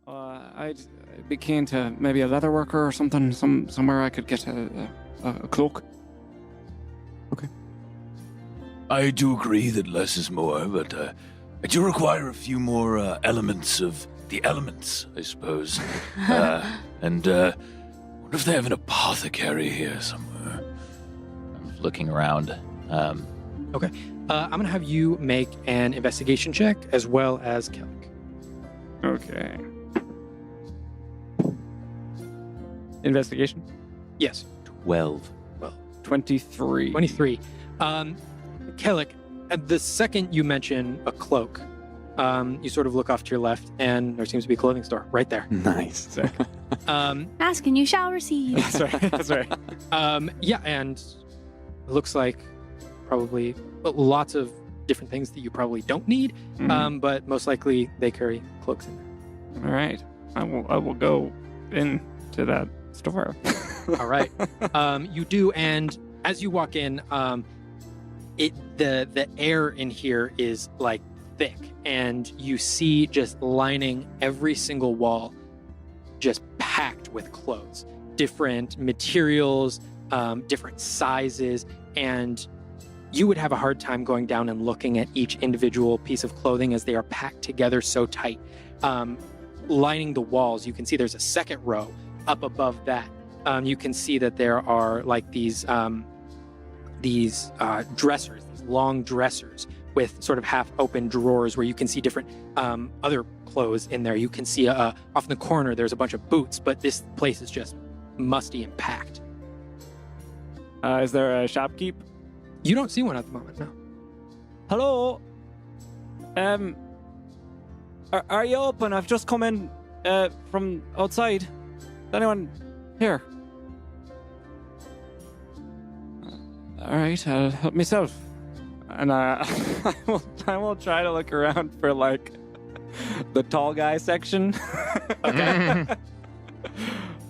I'd be keen to maybe a leather worker or something, somewhere I could get a cloak. Okay. I do agree that less is more, but I do require a few more elements of the elements, I suppose. And wonder if they have an apothecary here somewhere. I'm looking around. Okay. I'm going to have you make an investigation check as well as Kellic. Okay. Investigation? Yes. 12. 23. 23. Kellic, the second you mention a cloak, you sort of look off to your left, and there seems to be a clothing store right there. Nice. Sick. Ask and you shall receive. That's right. That's right. Yeah, and it looks like probably lots of different things that you probably don't need, but most likely they carry cloaks in there. All right. I will go into that store. All right. You do, and as you walk in, the air in here is like thick, and you see just lining every single wall, just packed with clothes, different materials, different sizes, and you would have a hard time going down and looking at each individual piece of clothing as they are packed together so tight. Lining the walls, you can see there's a second row up above that. You can see that there are like these dressers, these long dressers with sort of half-open drawers where you can see different other clothes in there. You can see off in the corner there's a bunch of boots, but this place is just musty and packed. Is there a shopkeep? You don't see one at the moment, no. Hello? Are you open? I've just come in from outside. Is anyone here? All right, I'll help myself. And I will try to look around for like the tall guy section. Okay.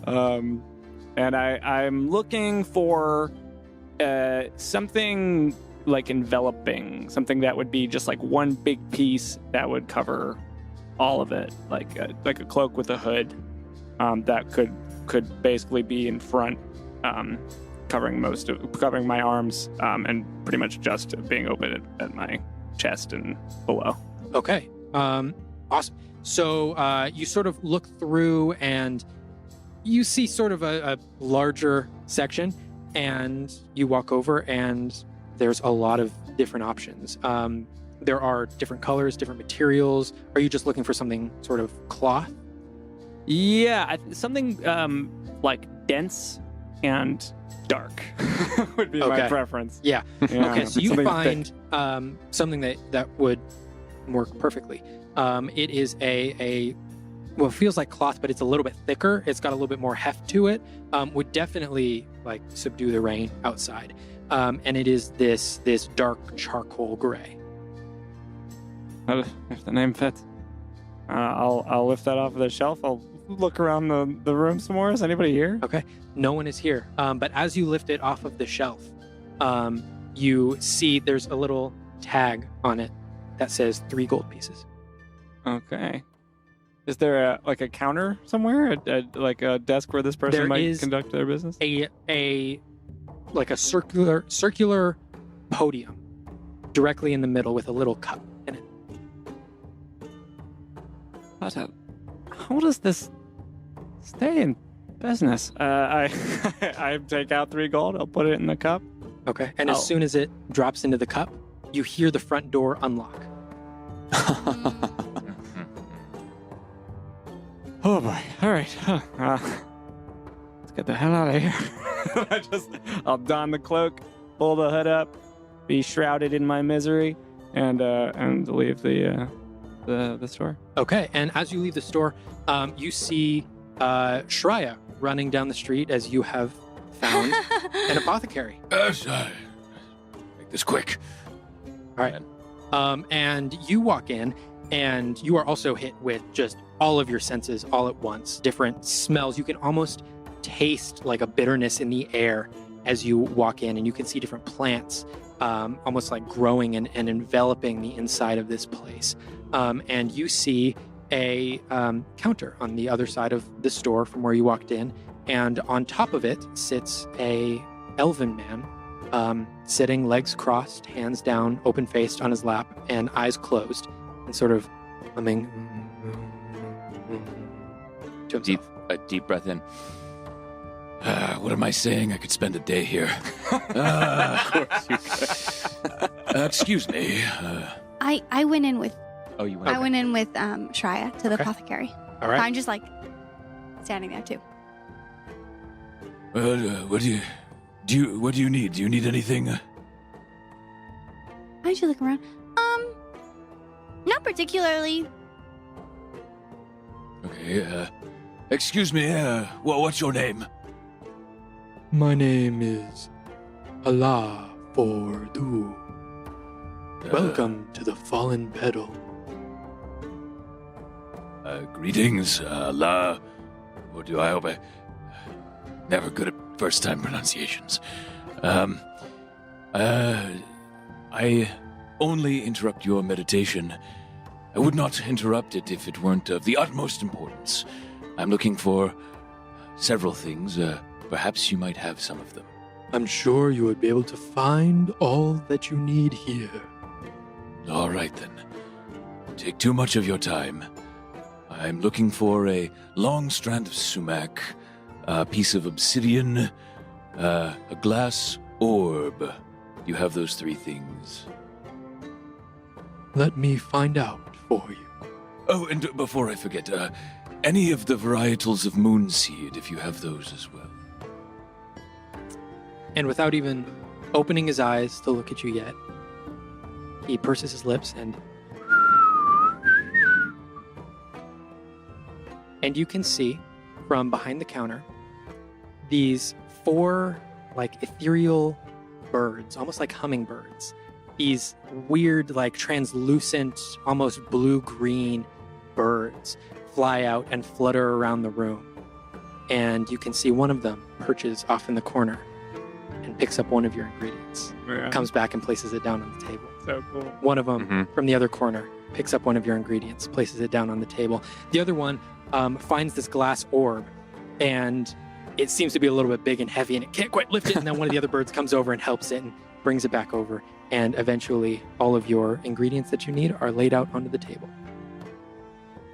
And I'm looking for something like enveloping, something that would be just like one big piece that would cover all of it, like a cloak with a hood that could basically be in front, covering my arms, and pretty much just being open at my chest and below. Okay. Awesome. So you sort of look through and you see sort of a larger section, and you walk over and there's a lot of different options. There are different colors, different materials. Are you just looking for something sort of cloth? Yeah, something like dense and dark would be my preference. Yeah. Okay, so you find something that would work perfectly. It is well, it feels like cloth, but it's a little bit thicker. It's got a little bit more heft to it. Would definitely like subdue the rain outside. And it is this dark charcoal gray. If the name fits, I'll lift that off of the shelf. I'll look around the room some more. Is anybody here? Okay, no one is here. But as you lift it off of the shelf, you see there's a little tag on it that says 3 gold pieces. Okay. Is there a counter somewhere, like a desk where this person might conduct their business? A circular podium directly in the middle with a little cup in it. How does this stay in business? I take out 3 gold. I'll put it in the cup. Okay. And as soon as it drops into the cup, you hear the front door unlock. Oh boy! All right, let's get the hell out of here. I'll don the cloak, pull the hood up, be shrouded in my misery, and leave the store. Okay, and as you leave the store, you see Shreya running down the street as you have found an apothecary. Make this quick. All right. And you walk in, and you are also hit with just all of your senses all at once. Different smells. You can almost taste like a bitterness in the air as you walk in, and you can see different plants almost like growing and enveloping the inside of this place. And you see a counter on the other side of the store from where you walked in, and on top of it sits a elven man, sitting legs crossed, hands down, open-faced on his lap, and eyes closed, and sort of humming to himself. A deep breath in. What am I saying? I could spend a day here. Of course you could. Excuse me. I went in with Oh, you went. I went in with Shreya to the Okay. apothecary. All right. I'm just like standing there too. What do you? What do you need? Do you need anything? Why don't you look around? Not particularly. Okay. Excuse me. What's your name? My name is Allah Fordu. Welcome to the Fallen Petal. Greetings, Allah. Or do I hope I... Never good at first-time pronunciations. I only interrupt your meditation. I would not interrupt it if it weren't of the utmost importance. I'm looking for several things. Perhaps you might have some of them. I'm sure you would be able to find all that you need here. All right, then. Take too much of your time. I'm looking for a long strand of sumac, a piece of obsidian, a glass orb. You have those three things. Let me find out for you. Oh, and before I forget, any of the varietals of moonseed, if you have those as well. And without even opening his eyes to look at you yet, he purses his lips and you can see from behind the counter these four like ethereal birds, almost like hummingbirds. These weird, like translucent, almost blue-green birds fly out and flutter around the room. And you can see one of them perches off in the corner and picks up one of your ingredients, Yeah, comes back and places it down on the table. so cool. One of them from the other corner picks up one of your ingredients, places it down on the table. The other one finds this glass orb, and it seems to be a little bit big and heavy, and it can't quite lift it. And then one of the other birds comes over and helps it and brings it back over. And eventually, all of your ingredients that you need are laid out onto the table.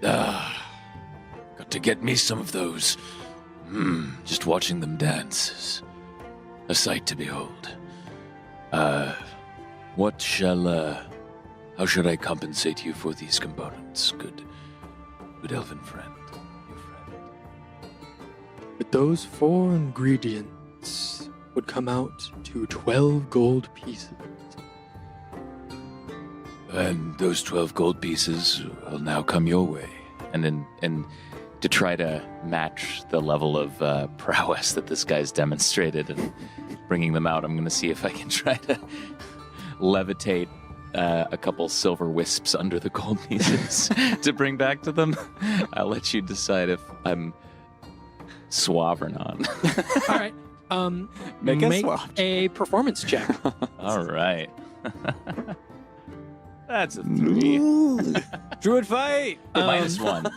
Got to get me some of those. Just watching them dance is a sight to behold. How should I compensate you for these components, good elven friend, new friend? But those 4 ingredients would come out to 12 gold pieces. And those 12 gold pieces will now come your way. And to try to match the level of prowess that this guy's demonstrated and bringing them out, I'm going to see if I can try to levitate a couple silver wisps under the gold pieces to bring back to them. I'll let you decide if I'm suave or not. All right. Make a swap. a performance check. All right. That's a 3. Druid fight! -1.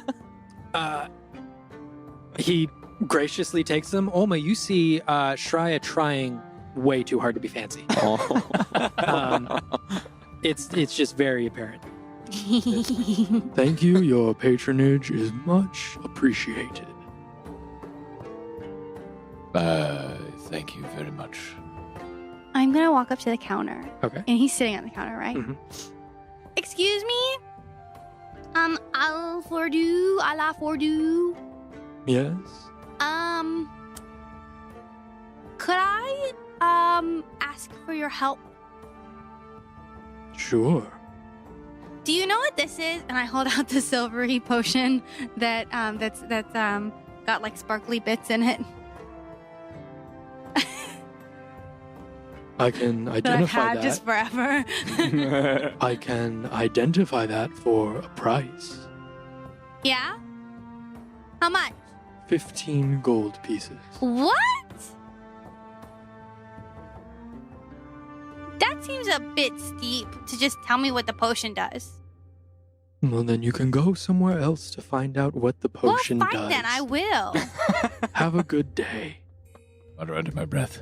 He graciously takes them. Olma, you see Shreya trying way too hard to be fancy. It's just very apparent. Thank you. Your patronage is much appreciated. Thank you very much. I'm gonna walk up to the counter, Okay. and he's sitting on the counter, right? Mhm. Excuse me. Allah Fordu. Yes. Could I ask for your help? Sure. Do you know what this is? And I hold out the silvery potion that's got like sparkly bits in it I can that I've identify had that. just forever. I can identify that for a price. Yeah? How much? 15 gold pieces. What? That seems a bit steep to just tell me what the potion does. Well, then you can go somewhere else to find out what the Well, potion fine does. then, I will. Have a good day. Water under my breath.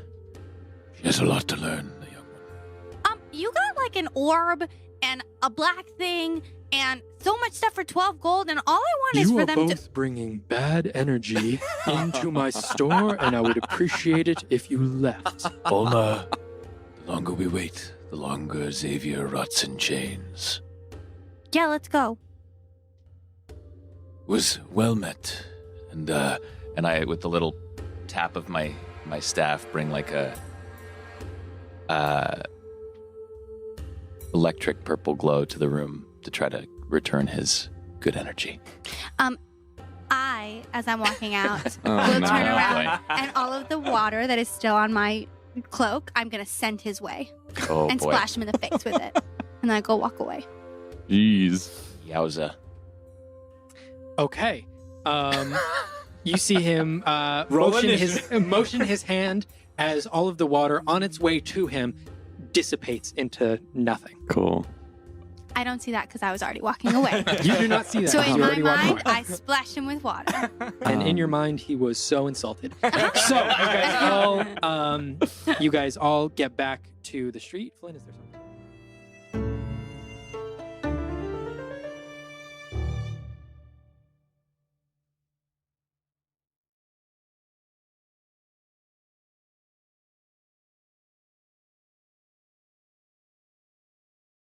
She has a lot to learn, the young one. You got like an orb and a black thing and so much stuff for 12 gold, and all I want is You for are them both to. bringing bad energy into my store, and I would appreciate it if you left. Bulma, the longer we wait, the longer Xavier rots in chains. Yeah, let's go. Was well met, and I, with the little tap of my staff, bring like a electric purple glow to the room to try to return his good energy. As I'm walking out, Oh, will no. turn around, and all of the water that is still on my cloak, I'm going to send his way Oh and boy. splash him in the face with it. And then I go walk away. Jeez. Yowza. Okay. You see him Roll motion his hand as all of the water on its way to him dissipates into nothing. Cool. I don't see that because I was already walking away. You do not see that. So because in you my already walked mind, away. I splashed him with water. And in your mind, he was so insulted. So you guys all get back to the street. Flynn, is there something?